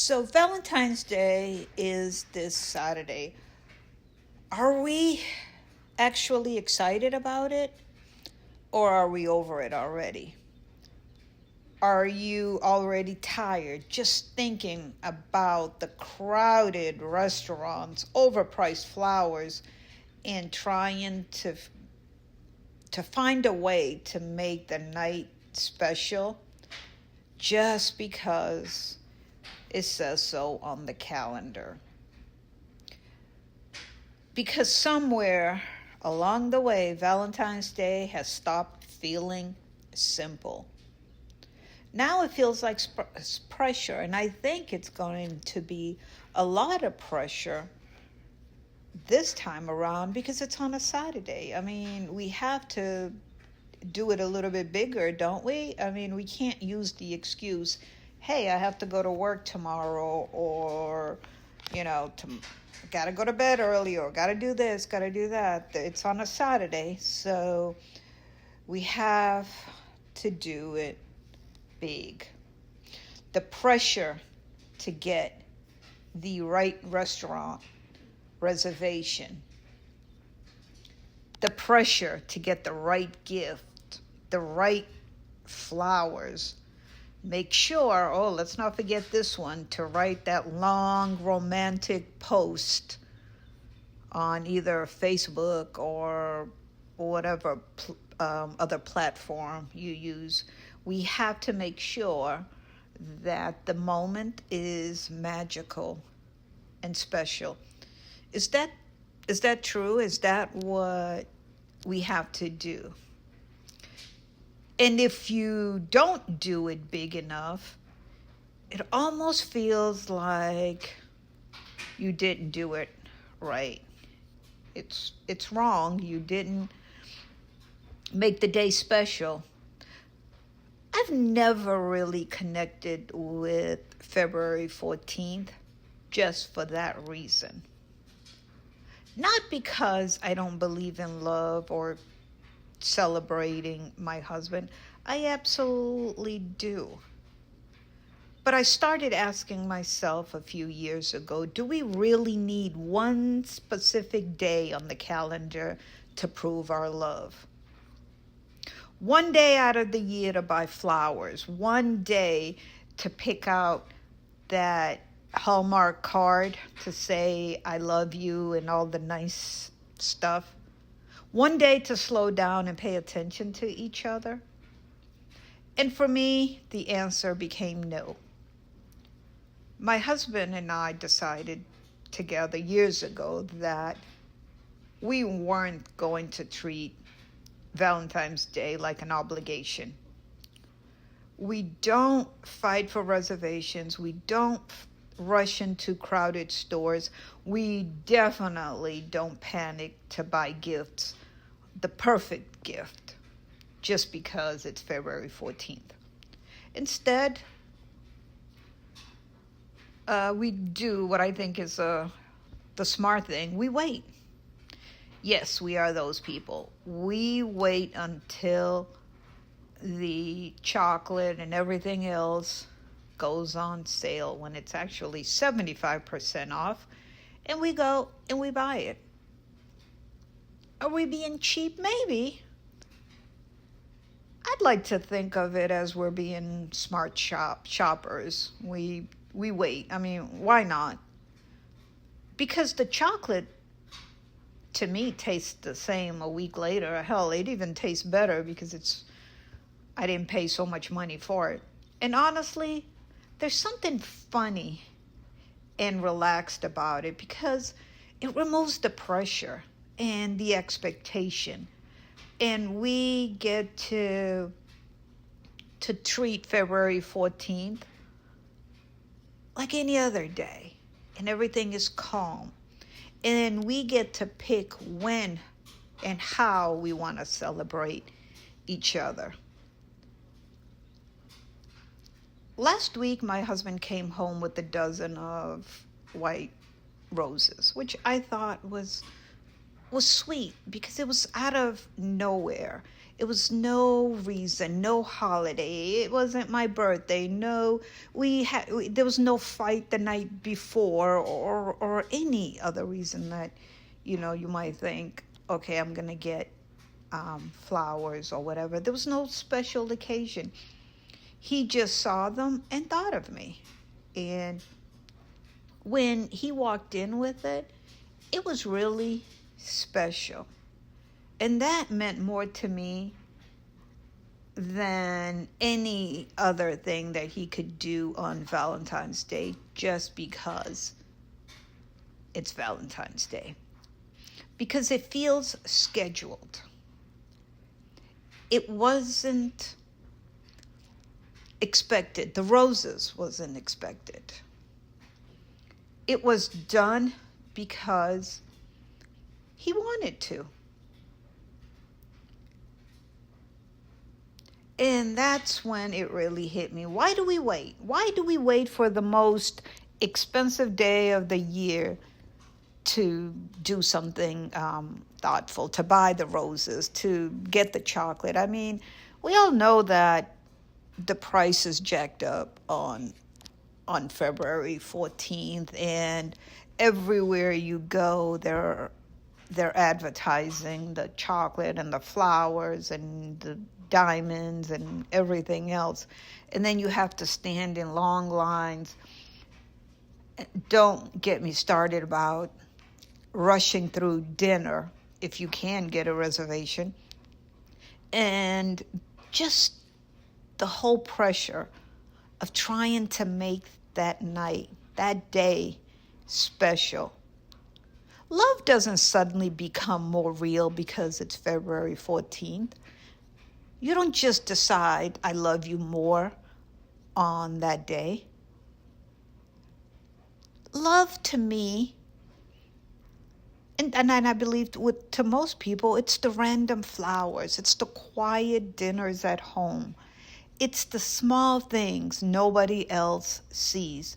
So Valentine's Day is this Saturday. Are we actually excited about it or are we over it already? Are you already tired just thinking about the crowded restaurants, overpriced flowers, and trying to find a way to make the night special just because it says so on the calendar? Because somewhere along the way, Valentine's Day has stopped feeling simple. Now it feels like pressure, and I think it's going to be a lot of pressure this time around because it's on a Saturday. I mean, we have to do it a little bit bigger, don't we? I mean, we can't use the excuse, hey, I have to go to work tomorrow, or, gotta go to bed early, or gotta do this, gotta do that. It's on a Saturday, so we have to do it big. The pressure to get the right restaurant reservation, the pressure to get the right gift, the right flowers. Make sure, let's not forget this one, to write that long romantic post on either Facebook or whatever other platform you use. We have to make sure that the moment is magical and special. Is that true? Is that what we have to do? And if you don't do it big enough, it almost feels like you didn't do it right. It's wrong. You didn't make the day special. I've never really connected with February 14th just for that reason. Not because I don't believe in love or celebrating my husband. I absolutely do. But I started asking myself a few years ago, do we really need one specific day on the calendar to prove our love? One day out of the year to buy flowers, one day to pick out that Hallmark card to say I love you and all the nice stuff. One day to slow down and pay attention to each other. And for me, the answer became no. My husband and I decided together years ago that we weren't going to treat Valentine's Day like an obligation. We don't fight for reservations. We don't rush into crowded stores. We definitely don't panic to buy gifts, the perfect gift, just because it's February 14th. Instead, we do what I think is the smart thing. We wait. Yes, we are those people. We wait until the chocolate and everything else goes on sale when it's actually 75% off, and we go and we buy it. Are we being cheap? Maybe. I'd like to think of it as we're being smart shoppers. We wait. I mean, why not? Because the chocolate, to me, tastes the same a week later. Hell, it even tastes better because I didn't pay so much money for it. And honestly, there's something funny and relaxed about it because it removes the pressure and the expectation. And we get to treat February 14th like any other day. And everything is calm. And we get to pick when and how we want to celebrate each other. Last week, my husband came home with a dozen of white roses, which I thought was sweet because it was out of nowhere. It was no reason, no holiday. It wasn't my birthday. No, there was no fight the night before, or any other reason that, you might think, okay, I'm gonna get flowers or whatever. There was no special occasion. He just saw them and thought of me. And when he walked in with it, it was really special. And that meant more to me than any other thing that he could do on Valentine's Day, just because it's Valentine's Day. Because it feels scheduled. It wasn't expected. The roses wasn't expected. It was done because he wanted to. And that's when it really hit me. Why do we wait? Why do we wait for the most expensive day of the year to do something thoughtful, to buy the roses, to get the chocolate? I mean, we all know that the price is jacked up on February 14th, and everywhere you go, they're advertising the chocolate and the flowers and the diamonds and everything else. And then you have to stand in long lines. Don't get me started about rushing through dinner if you can get a reservation. And just the whole pressure of trying to make that night, that day, special. Love doesn't suddenly become more real because it's February 14th. You don't just decide, I love you more on that day. Love, to me, and I believe to most people, it's the random flowers. It's the quiet dinners at home. It's the small things nobody else sees.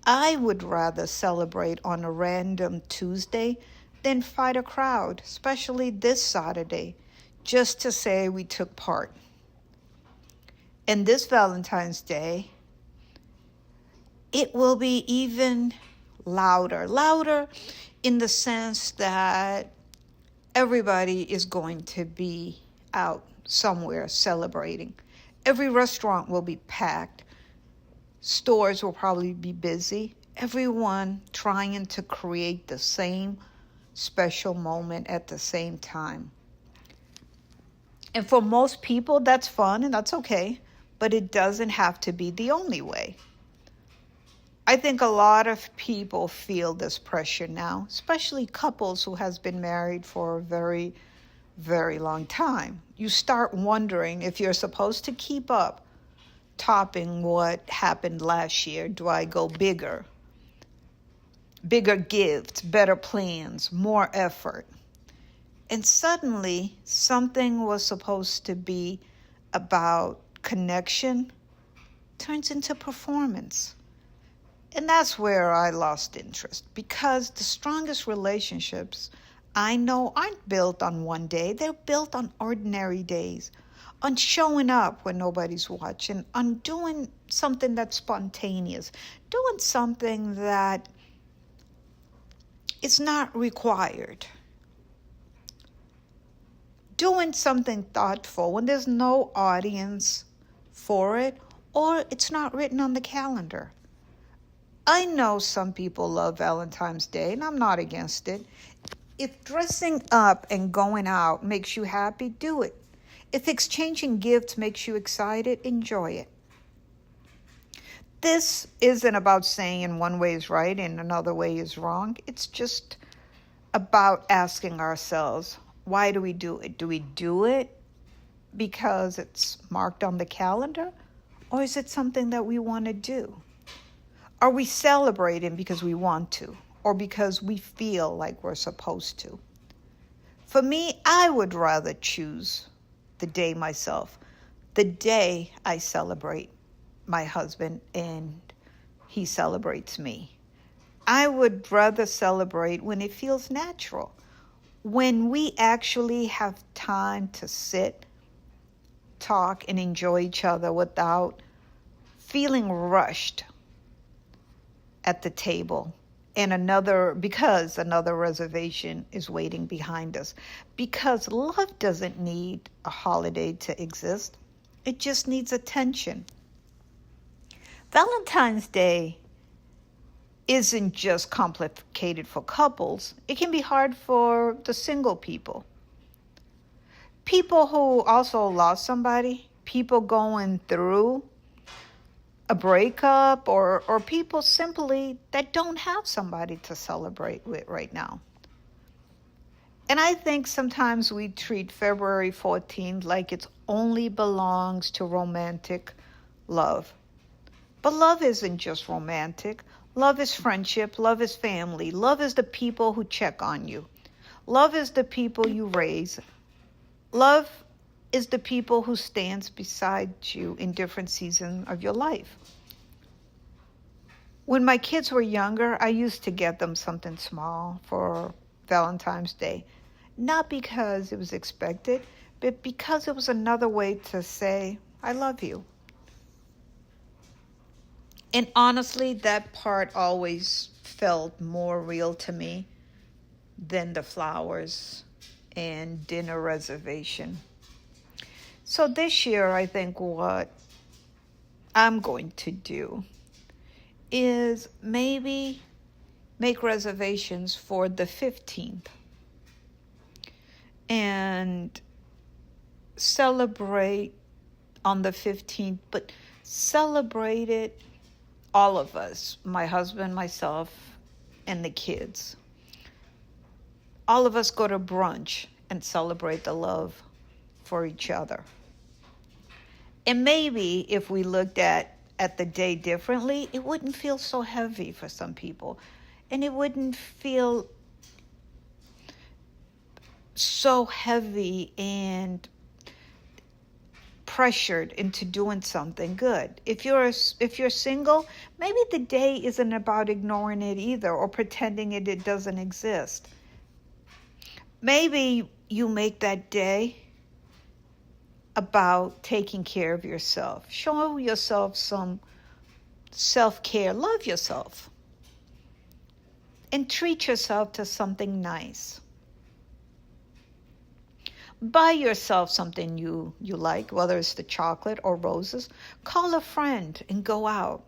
I would rather celebrate on a random Tuesday than fight a crowd, especially this Saturday, just to say we took part. And this Valentine's Day, it will be even louder in the sense that everybody is going to be out somewhere celebrating. Every restaurant will be packed. Stores will probably be busy. Everyone trying to create the same special moment at the same time. And for most people, that's fun and that's okay, but it doesn't have to be the only way. I think a lot of people feel this pressure now, especially couples who has been married for a very, very long time. You start wondering if you're supposed to keep up, topping what happened last year. Do I go bigger? Bigger gifts, better plans, more effort. And suddenly, something was supposed to be about connection turns into performance. And that's where I lost interest, because the strongest relationships I know aren't built on one day. They're built on ordinary days, on showing up when nobody's watching, on doing something that's spontaneous, doing something that is not required, doing something thoughtful when there's no audience for it or it's not written on the calendar. I know some people love Valentine's Day, and I'm not against it. If dressing up and going out makes you happy, do it. If exchanging gifts makes you excited, enjoy it. This isn't about saying one way is right and another way is wrong. It's just about asking ourselves, why do we do it? Do we do it because it's marked on the calendar? Or is it something that we want to do? Are we celebrating because we want to, or because we feel like we're supposed to? For me, I would rather choose the day myself, the day I celebrate my husband and he celebrates me. I would rather celebrate when it feels natural, when we actually have time to sit talk and enjoy each other without feeling rushed at the table, and because another reservation is waiting behind us. Because love doesn't need a holiday to exist, it just needs attention. Valentine's Day isn't just complicated for couples, it can be hard for the single people. People who also lost somebody, people going through a breakup, or people simply that don't have somebody to celebrate with right now. And I think sometimes we treat February 14th like it only belongs to romantic love. But love isn't just romantic. Love is friendship. Love is family. Love is the people who check on you. Love is the people you raise. Love is the people who stands beside you in different seasons of your life. When my kids were younger, I used to get them something small for Valentine's Day. Not because it was expected, but because it was another way to say, I love you. And honestly, that part always felt more real to me than the flowers and dinner reservation. So this year, I think what I'm going to do is maybe make reservations for the 15th and celebrate on the 15th, but celebrate it, all of us, my husband, myself, and the kids. All of us go to brunch and celebrate the love for each other. And maybe if we looked at the day differently, it wouldn't feel so heavy for some people. And it wouldn't feel so heavy and pressured into doing something good. If you're single, maybe the day isn't about ignoring it either, or pretending it doesn't exist. Maybe you make that day about taking care of yourself. Show yourself some self-care. Love yourself. And treat yourself to something nice. Buy yourself something you like, whether it's the chocolate or roses. Call a friend and go out.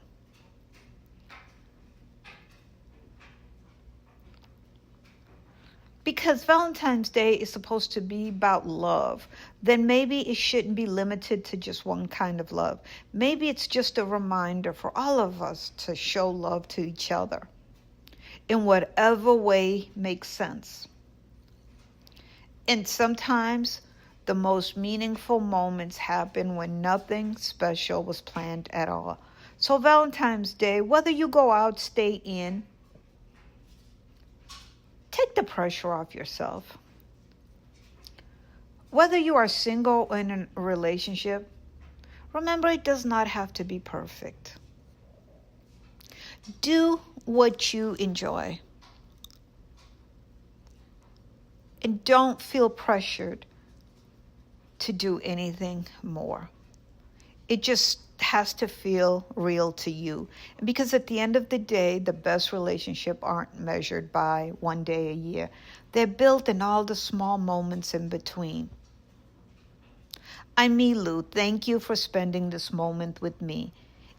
Because Valentine's Day is supposed to be about love, then maybe it shouldn't be limited to just one kind of love. Maybe it's just a reminder for all of us to show love to each other in whatever way makes sense. And sometimes the most meaningful moments happen when nothing special was planned at all. So Valentine's Day, whether you go out, stay in, take the pressure off yourself. Whether you are single or in a relationship, remember it does not have to be perfect. Do what you enjoy. And don't feel pressured to do anything more. It just has to feel real to you. Because at the end of the day, the best relationships aren't measured by one day a year. They're built in all the small moments in between. I'm Milu. Thank you for spending this moment with me.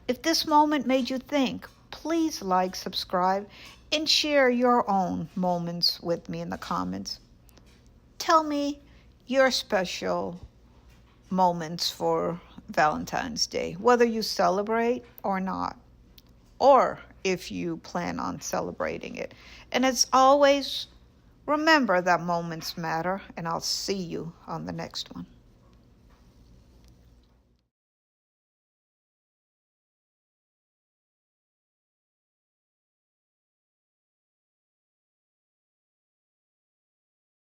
If this moment made you think, please like, subscribe, and share your own moments with me in the comments. Tell me your special moments for Valentine's Day, whether you celebrate or not, or if you plan on celebrating it. And as always, remember that moments matter, and I'll see you on the next one.